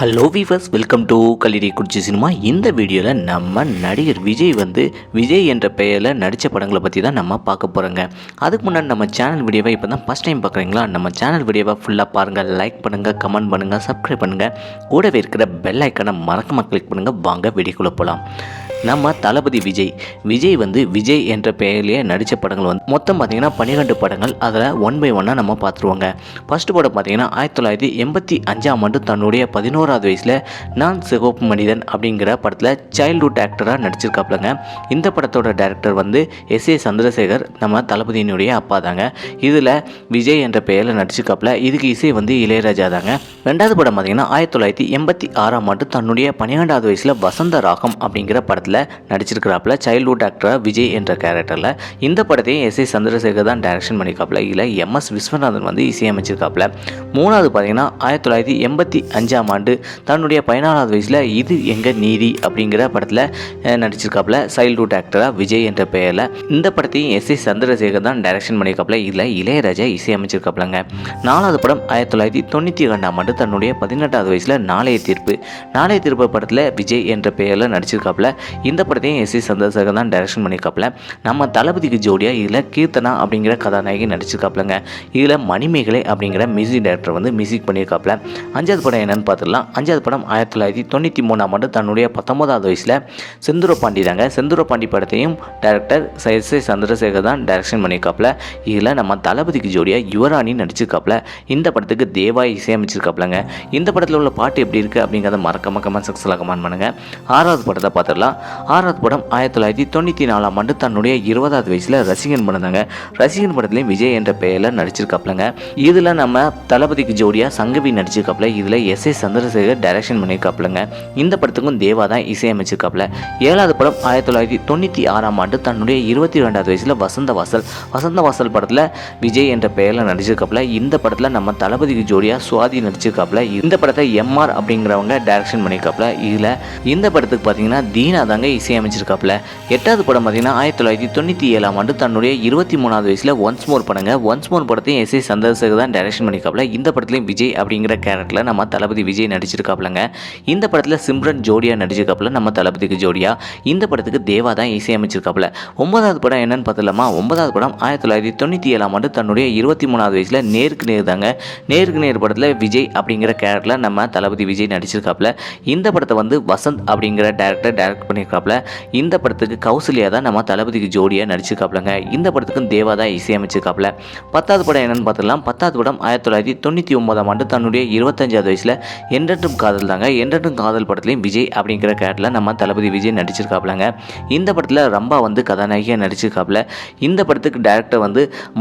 Hello viewers, welcome to கல்லூரி குறிச்சி cinema. இந்த வீடியோவில் நம்ம நடிகர் விஜய் என்ற பெயரில் நடித்த படங்களை பற்றி தான் நம்ம பார்க்க போகிறோங்க. அதுக்கு முன்னாடி நம்ம சேனல் வீடியோவை இப்போ தான் ஃபஸ்ட் டைம் பார்க்குறீங்களா, நம்ம சேனல் வீடியோவை ஃபுல்லாக பாருங்கள், லைக் பண்ணுங்கள், கமெண்ட் பண்ணுங்கள், சப்ஸ்கிரைப் பண்ணுங்கள், கூடவே இருக்கிற பெல் ஐக்கானை மறக்காம கிளிக் பண்ணுங்கள். வாங்க வீடியோக்குள்ளே போகலாம். நம்ம தளபதி விஜய் விஜய் என்ற பெயர்லேயே நடித்த படங்கள் மொத்தம் பார்த்திங்கன்னா 12 படங்கள். அதில் ஒன் பை ஒன்னாக நம்ம பார்த்துருவோங்க. ஃபஸ்ட்டு படம் பார்த்திங்கன்னா 1985 தன்னுடைய 11வது வயசில் நான் சிவப்பு மனிதன் அப்படிங்கிற படத்தில் சைல்ட்ஹுட் ஆக்டராக நடிச்சிருக்காப்லங்க. இந்த படத்தோட டைரக்டர் எஸ்.ஏ. சந்திரசேகர், நம்ம தளபதியினுடைய அப்பா தாங்க. இதில் விஜய் என்ற பெயரில் நடிச்சிருக்காப்புல. இதுக்கு இசை இளையராஜா தாங்க. ரெண்டாவது படம் பார்த்திங்கன்னா 1986 தன்னுடைய 12வது வயசில் வசந்த ராகம் அப்படிங்கிற படத்தில் நடிச்சிருக்கிறாப்புல சைல்ட்ஹுட் ஆக்டரா விஜய் என்ற கேரக்டரில். இந்த படத்தையும் எஸ்.ஏ. சந்திரசேகர் தான் டைரக்ஷன் பண்ணிக்காப்புல. இதில் எம்.எஸ். விஸ்வநாதன் இசையமைச்சிருக்காப்புல. மூணாவது பார்த்தீங்கன்னா 1985 தன்னுடைய 14வது வயசில் இது எங்க நீதி அப்படிங்கிற படத்தில் நடிச்சிருக்காப்புல சைல்ட்ஹுட் ஆக்டரா விஜய் என்ற பெயரில். இந்த படத்தையும் எஸ்.ஏ. சந்திரசேகர் தான் டைரக்ஷன் பண்ணிக்காப்புல. இதில் இளையராஜா இசையமைச்சிருக்காப்புலங்க. நாலாவது படம் 1992 தன்னுடைய 18வது வயசில் நாளைய தீர்ப்பு படத்தில் விஜய் என்ற பெயரில் நடிச்சிருக்காப்புல. இந்த படத்தையும் எஸ்.ஏ. சந்திரசேகர் தான் டைரக்ஷன் பண்ணியிருக்காப்புல. நம்ம தளபதிக்கு ஜோடியாக இதில் கீர்த்தனா அப்படிங்கிற கதாநாயகி நடிச்சிருக்காப்புலங்க. இதில் மணிமேகலை அப்படிங்கிற மியூசிக் டைரக்டர் மியூசிக் பண்ணியிருக்காப்புல. அஞ்சாவது படம் என்னன்னு பார்த்துடலாம். அஞ்சாவது படம் 1993 தன்னுடைய 19வது வயசில் செந்தூரபாண்டி தாங்க. செந்தூரபாண்டி படத்தையும் டைரக்டர் எஸ்.ஏ. சந்திரசேகர் தான் டைரக்ஷன் பண்ணியிருக்காப்புல. இதில் நம்ம தளபதிக்கு ஜோடியாக யுவராணி நடிச்சிருக்காப்புல. இந்த படத்துக்கு தேவா இசையமைச்சிருக்காப்புலங்க. இந்த படத்தில் உள்ள பாட்டு எப்படி இருக்குது அப்படிங்கிறத மறக்காம கமெண்ட் செக்ஷனில் கமெண்ட் பண்ணுங்கள். ஆறாவது படத்தை பார்த்துடலாம். ஆறாவது படம் 1994 தன்னுடைய 20வது வயசில் ரசிகன் படம் தாங்க. ரசிகன் படத்துலையும் விஜய் என்ற பெயரில் நடிச்சிருக்காப்புலங்க. இதில் நம்ம தளபதிக்கு ஜோடியாக சங்கவி நடிச்சிருக்காப்புல. இதில் எஸ்.ஏ. சந்திரசேகர் டைரக்ஷன் பண்ணியிருக்காப்புலங்க. இந்த படத்துக்கும் தேவா தான் இசையமைச்சிருக்காப்புல. ஏழாவது படம் 1996 தன்னுடைய 22வது வயசில் வசந்த வாசல் படத்தில் விஜய் என்ற பெயரில் நடிச்சிருக்காப்புல. இந்த படத்தில் நம்ம தளபதிக்கு ஜோடியாக சுவாதி நடிச்சிருக்காப்புல. இந்த படத்தை எம்.ஆர். அப்படிங்கிறவங்க டைரக்ஷன் பண்ணியிருக்காப்புல. இதில் இந்த படத்துக்கு பார்த்தீங்கன்னா தீனா தாங்க இசையமைச்சிருக்காப்புல. எட்டாவது படம் பார்த்தீங்கன்னா 1997 தன்னுடைய 23வது வயசில் ஒன்ஸ் மோர் படத்தையும் எஸ்.ஏ. சந்திரசேகர் தான் டைரக்ஷன் பண்ணியிருக்காப்புல. இந்த படத்துலையும் விஜய் அப்படிங்கிற கேரக்டரில் நம்ம தளபதி விஜய் நடிச்சிருக்காப்புலங்க. இந்த படத்தில் சிம்ரன் ஜோடியாக நடிச்சிருக்காப்புல நம்ம தளபதிக்கு ஜோடியாக. இந்த படத்துக்கு தேவா தான் இசையமைச்சிருக்காப்புல. ஒன்பதாவது படம் என்னன்னு பார்த்துலாமா. ஒன்பதாவது படம் 1997 தன்னுடைய 23வது வயசில் நேருக்கு நேர் தாங்க. நேருக்கு நேர் படத்தில் விஜய் அப்படிங்கிற கேரக்டரில் நம்ம தளபதி விஜய் நடிச்சிருக்காப்புல. இந்த படத்தை வசந்த் அப்படிங்கிற டைரக்டர் டைரக்ட் பண்ணியிருக்காப்புல. இந்த படத்துக்கு கௌசல்யா தான் நம்ம தளபதிக்கு ஜோடியாக நடிச்சிருக்காப்புலங்க. இந்த படத்துக்கும் தேவா தான் இசையமைச்சிருக்காப்புல. பத்தாவது படம் என்னன்னு பார்த்துக்கலாம். பத்தாவது படம் 1999 தன்னுடைய 25வது வயசில் என்றென்றும் காதல் தாங்க. என்றென்றும் காதல் படத்துலையும் விஜய் அப்படிங்கிற கேரக்டரில் நம்ம தளபதி விஜய் நடிச்சிருக்காப்புலங்க. இந்த படத்தில் ரம்பா கதாநாயகியாக நடிச்சிருக்காப்புல. இந்த படத்துக்கு டைரக்டர்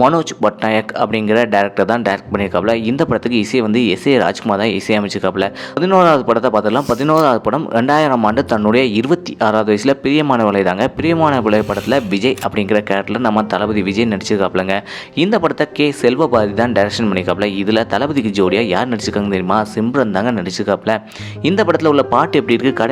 மனோஜ் பட்நாயக் அப்படிங்கிற டைரக்டர் தான் டைரக்ட் பண்ணியிருக்காப்புல. இந்த படத்துக்கு இசை எஸ்.ஏ. ராஜ்குமார் தான் இசையமைச்சிருக்காப்புல. 11வது படத்தை பார்த்துக்கலாம். 11வது படம் 2000 தன்னுடைய 26வது வயசில் பிரியமானவளை தாங்க. பிரியமானவளை படத்தில் விஜய் அப்படிங்கிற கேரக்டரில் நம்ம தளபதி விஜய் நடிச்சிருக்காப்புலங்க. இந்த படத்தை கே. செல்வபாரதி தான் டைரக்ஷன் பண்ணியிருக்காப்புல. இதில் தளபதிக்கு ஜோடியாக யார் நடிச்சிருக்காங்க தெரியுமா? சிம்ரன் தாங்க நடிச்சிருக்காப்புல. இந்த படத்தில் உள்ள பாட்டு எப்படி இருக்குது,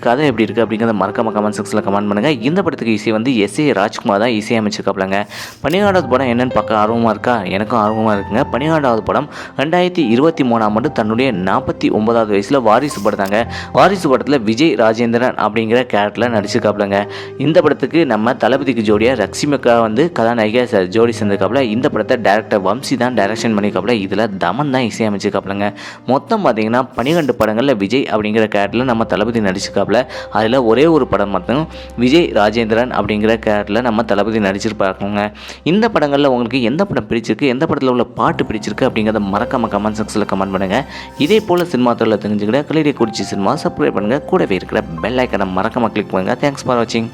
கதை எப்படி இருக்குது அப்படிங்கிறத மறக்காம கமெண்ட் செக்ஷனில் கமெண்ட் பண்ணுங்கள். இந்த படத்துக்கு இசை எஸ்.ஏ. ராஜ்குமார் தான் இசையமைச்சிருக்காப்புலங்க. 12வது படம் என்னன்னு பார்க்க ஆர்வமாக இருக்கா? எனக்கும் ஆர்வமாக இருக்குங்க. 12வது படம் 2023 தன்னுடைய 49வது வயசில் வாரிசு படம் தாங்க. வாரிசு படத்தில் விஜய் ராஜேந்திரன் அப்படிங்கிற கேரக்டரில் நடிச்சிருக்காப்புலங்க. இந்த படத்துக்கு நம்ம தளபதிக்கு ஜோடியாக ரக்ஷிமிகா கதாநாயகியாக ஜோடி சேர்ந்திருக்காப்புல. இந்த படத்தை டைரக்டர் வம்சி தான் டைரக்ஷன் பண்ணியிருக்காப்புல. இதில் தமன் தான் இசையமைச்சிருக்காப்புலங்க. மொத்தம் பார்த்தீங்கன்னா 12 படங்களில் விஜய் அப்படிங்கிற கேரக்டரில் நம்ம தளபதி நடிச்சிருக்காப்புல. அதில் ஒரே ஒரு படம் மட்டும் விஜய் ராஜேந்திரன் அப்படிங்கிற கேரக்டரில் நம்ம தளபதி நடிச்சிருப்பாங்க. இந்த படங்களில் உங்களுக்கு எந்த படம் பிடிச்சிருக்கு, எந்த படத்தில் உள்ள பாட்டு பிடிச்சிருக்கு அப்படிங்கிறத மறக்காம கமெண்ட் செக்ஷனில் கமெண்ட் பண்ணுங்கள். இதே போல் சினிமா தொழில் தெரிஞ்சுக்கிட்ட கல்லூரி குறிச்சி சினிமா சப்ஸ்கிரைப் பண்ணுங்கள். கூடவே இருக்கிற பெல் ஐக்கனை மறக்காம கிளிக் பண்ணுங்கள். தேங்க்ஸ் ஃபார் வாட்சிங்.